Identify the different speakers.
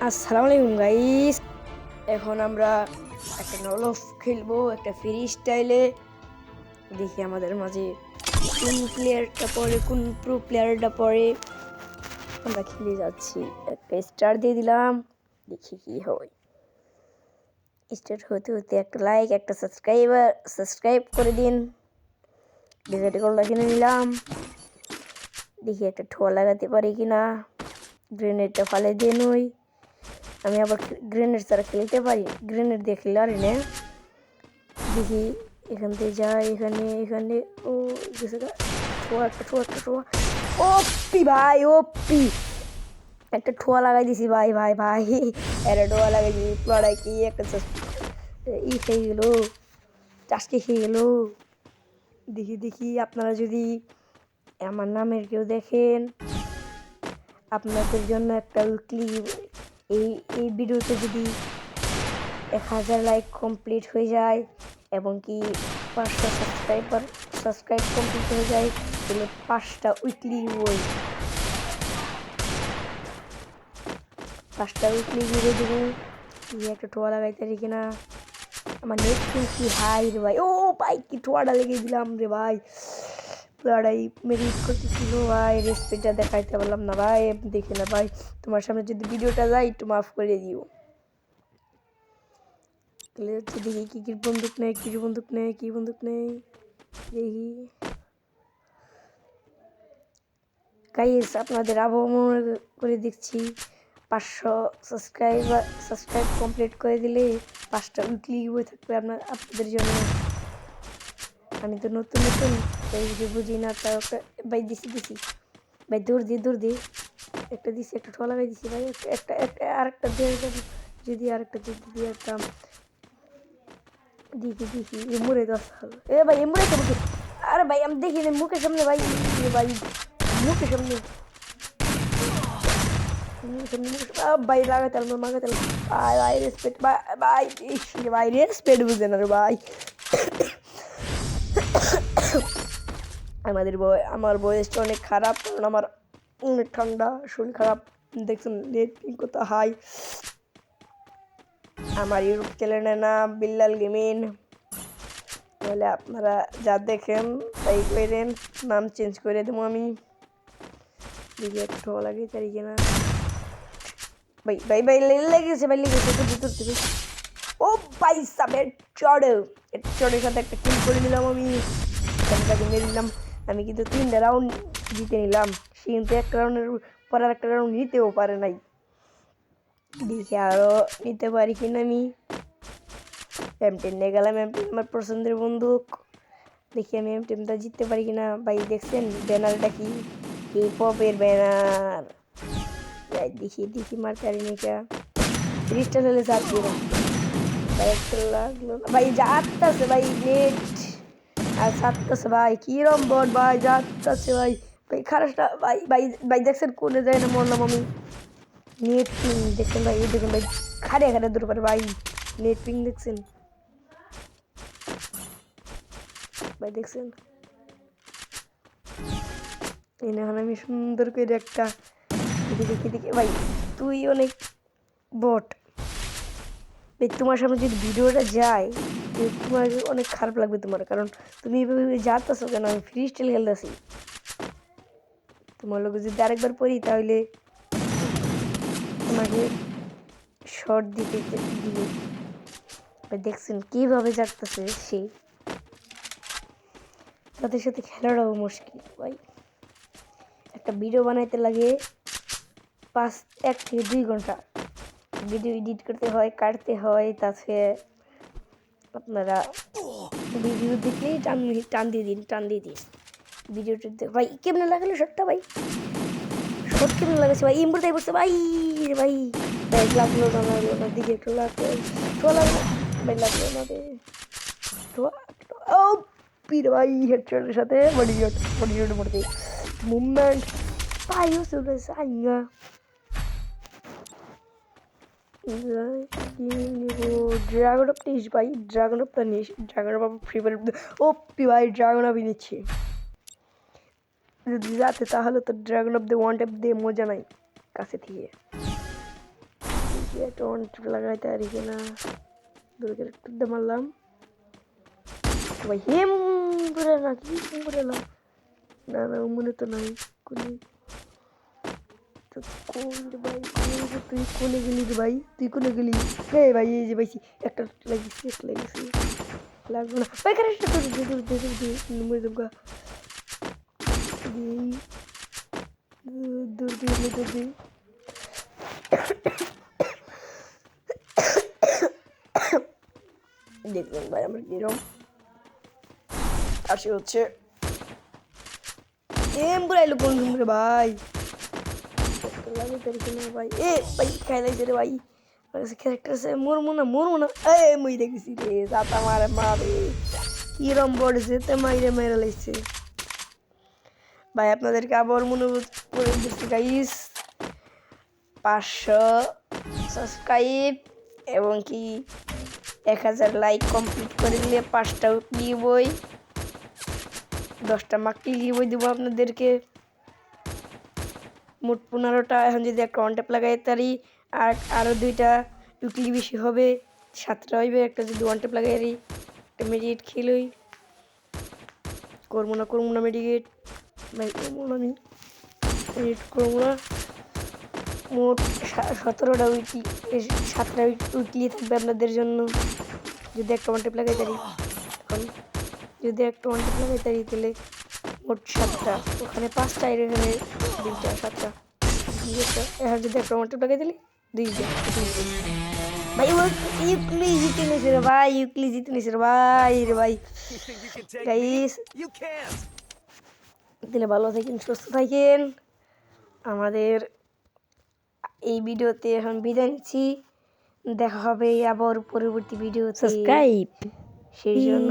Speaker 1: আসসালামু আলাইকুম গাইস। এখন আমরা একটা নলফ খেলবো, একটা ফ্রি স্টাইলে। দেখি আমাদের মাঝে কোন প্লেয়ারটা পড়ে, কোন প্রো প্লেয়ারটা পড়ে। আমরা খেলে যাচ্ছি, একটা স্টার দিয়ে দিলাম, দেখি কি হয়। স্টার্ট হতে হতে একটা লাইক, একটা সাবস্ক্রাইব করে দিন। ডিজাইড কলটা কিনে নিলাম, দেখি একটা ঠোয়া লাগাতে পারি কিনা। গ্রেনেডটা ফালে দিয়ে নই, আমি আবার গ্রেনেড ছাড়া খেলতে পারি, গ্রেনেড দিয়ে খেলে আর না। দেখি এখান থেকে যাই, এখানে ও গেছে ঠোয়া, একটা ঠোয়া। ওপি ভাই, ওপি একটা ঠোয়া লাগাই দিছি ভাই ভাই ভাই একটা ঠোয়া লাগাই দিছি। লড়াই কি একটা ই খেয়ে গেল, চাষকে খেয়ে গেল। দেখি আপনারা যদি আমার নামের কেউ দেখেন, আপনাদের জন্য একটা উইকলি এই ভিডিওতে যদি 1000 লাইক কমপ্লিট হয়ে যায় এবং কি 500 সাবস্ক্রাইব কমপ্লিট হয়ে যায়, তাহলে 5টা উইকলি ভিডিও দেবো। একটা ঠোয়া লাগাইতে পারি কিনা। আমার নেট কি হাই রে ভাই। ও ভাই, কি ঠোয়াটা লেগে দিলাম রে ভাই। লড়াই মেরিট করতেছিল ভাই, রেসপেক্টটা দেখাইতে পারলাম না ভাই। দেখে না ভাই, তোমার সামনে যদি ভিডিওটা যায় একটু মাফ করে দিও। তাহলে হচ্ছে দেখি কি বন্দুক নেই, কি বন্দুক নেই দেখি। গাইস, আপনাদের আবহাওয়া মনে করে দেখছি 500 সাবস্ক্রাইব কমপ্লিট করে দিলে 5টা উইকলি বই থাকবে আপনাদের জন্য। আমি তো নতুন তাই বুঝি না। তাও ভাই দিছি ভাই, দৌড় দি একটা দিছি, একটা ঠোলা লাগাই দিছি ভাই। একটা আরেকটা দিয়ে যদি আরেকটা যদি দিয়ে একটা দেখি এমুরে 10 এ ভাই, এমুরে তো মুখে। আরে ভাই, আমি দেখি মুখের সামনে ভাই, ভাই মুখের সামনে ভাই লাগাতে ভাই রেসপেক্ট ভাই রেসপেক্ট বুঝে না রে ভাই। আমার বয়সটা অনেক খারাপ, কারণ আমার অনেক ঠান্ডা, শরীর খারাপ। দেখছেন নেট কত হাই। আমার ইউটিউব চ্যানেলের নাম বিল্লাল গেমিং। তাহলে আপনারা যা দেখেন তাই করেন, নাম চেঞ্জ করে দেবো আমি। দেখি একটু লাগে তারি কিনা। ভাই লেগেছে তুলতে। ও ভাই সাবের চড়ের সাথে একটা কিল করে নিলাম আমি। তাকে মেরে দিলাম। আমি কিন্তু 3টা রাউন্ড জিতে নিলাম। সে কিন্তু একটা রাউন্ডের পর আর একটা রাউন্ড নিতেও পারে নাই। দেখি আরো নিতে পারি কিনা আমি। M10 নিয়ে গেলাম, M10 আমার পছন্দের বন্দুক। দেখি আমি M10টা জিততে পারি কিনা। ভাই দেখছেন ব্যানারটা কি, হিপ হপের ব্যানার। দেখি মারতে পারি নাকি। ক্রিস্টাল হলে যাচ্ছি না ভাই, একটা লাগলো না ভাই। যাচ্ছে ভাই নেট আর যাচ্ছে ভাই, কিরম বট ভাই, যাচ্ছে ভাই। খারাপটা ভাই দেখছেন কোনে যায় না মরলাম আমি। নেট পিং দেখছেন ভাই, দেখুন ভাই, খাড়ে দূর পারে ভাই। নেট পিং দেখছেন ভাই, দেখছেন। এখন আমি সুন্দর করে একটা দেখি ভাই, তুই অনেক বট ভাই। তোমার সামনে যদি ভিডিওটা যায় তোমার অনেক খারাপ লাগবে তোমার, কারণ তুমি এইভাবে যাচ্ছো কেন। আমি ফ্রি স্টাইল খেলতেছি, তোমার লোক যদি আরেকবার পড়ি তাহলে তোমাকে শর্ট দিতে দিবে। দেখছেন কিভাবে যাচ্ছে সে। তাদের সাথে খেলাটাও মুশকিল ভাই। একটা ভিডিও বানাইতে লাগে 1 থেকে 2 ঘন্টা। ভিডিও এডিট করতে হয়, কাটতে হয়, তাতে আপনারা ভিডিও দেখলেই টান দিয়ে দিন ভিডিওটা। ভাই কেমনে লাগালো শর্টটা ভাই, শর্ট কেমনে লাগাচ্ছে ভাই। ইমবুরটাই পড়ছে ভাই রে ভাই। লাগলো না দিকে একটু লাগলো, ভাই লাগলো না রে। ও পীর ভাই, হেডশটের সাথে বডি শট মরতে মুভমেন্ট ভাই হচ্ছে সাইঙ্গা। ড্রাগন অফ নিস ভাই, dragon off free fire. O P ভাই, ড্রাগন অফ নিচ্ছি যদি যাতে, তাহলে তো ড্রাগন অফ ওয়ান ট্যাপ দিয়ে মজা নাই কাছে থেকে। একটা ওয়ান ট্রিপ লাগাইতে পারি কিনা। দুটো ক্যারেক্টার মারলাম ভাই, হেম করে না কি করে না, না না মনে তো নাই কোনে। কোন রে ভাই, তুই কোনে গেলি রে ভাই, তুই কোনে গেলি? হে ভাই এই যে ভাইছি একটা লাগিয়েছি, একটা লাগিয়েছি, লাগবে না ভাই। ক্যারেক্টার মরে যাবো। দূর দিয়ে দেখবেন ভাই আমার কিরম আসে হচ্ছে। এম বুড়াইলো কোন রে ভাই, লাগে তার কিনা ভাই। এ ভাই খাই লাগছে রে ভাই, ক্যারেক্টার আছে মরমো না। এ মুই দেখেছি রে, জাতা মারে মারে কিরম বড় যেতে মাইরে মাইরে লাগছে ভাই। আপনাদেরকে আবার মনে করে দিচ্ছি গাইস, 500 সাবস্ক্রাইব এবং কি 1000 লাইক কমপ্লিট করে দিলে 5টা উইকলি বই, 10টা মাকলি বই দেবো আপনাদেরকে, মোট 15টা। এখন যদি একটা ওয়ান ট্যাপ লাগাই তারি আর আরও 2টা উইকলি বেশি হবে, 7টা হইবে। একটা যদি ওয়ান ট্যাপ লাগাই একটা মেডিকেট খেলই, করবো না মেডিকেট ভাই, করবো না আমি মেডিকেট করবো না। মোট 17টা উইকলি, 7টা উইকলি থাকবে আপনাদের জন্য যদি একটা ওয়ান ট্যাপ লাগাই তারি। এখন যদি একটা ওয়ান ট্যাপ লাগাই তারি তাহলে মোট 7টা, ওখানে 5টা, এখানে 2টা, 7টা। এখন যদি একটা ওয়ান ট্যাপ লাগাই দিলি 2টা ভাই। ইউকলি জিতে নিয়েছে রে ভাই, ইউকলি জিতে নিয়েছে রে ভাই রে ভাই। গাইস দিলে ভালো থাকেন, সুস্থ থাকেন। আমাদের এই ভিডিওতে এখন বিদায় নিচ্ছি, দেখা হবে আবার পরবর্তী ভিডিওতে। সাবস্ক্রাইব সেই জন্য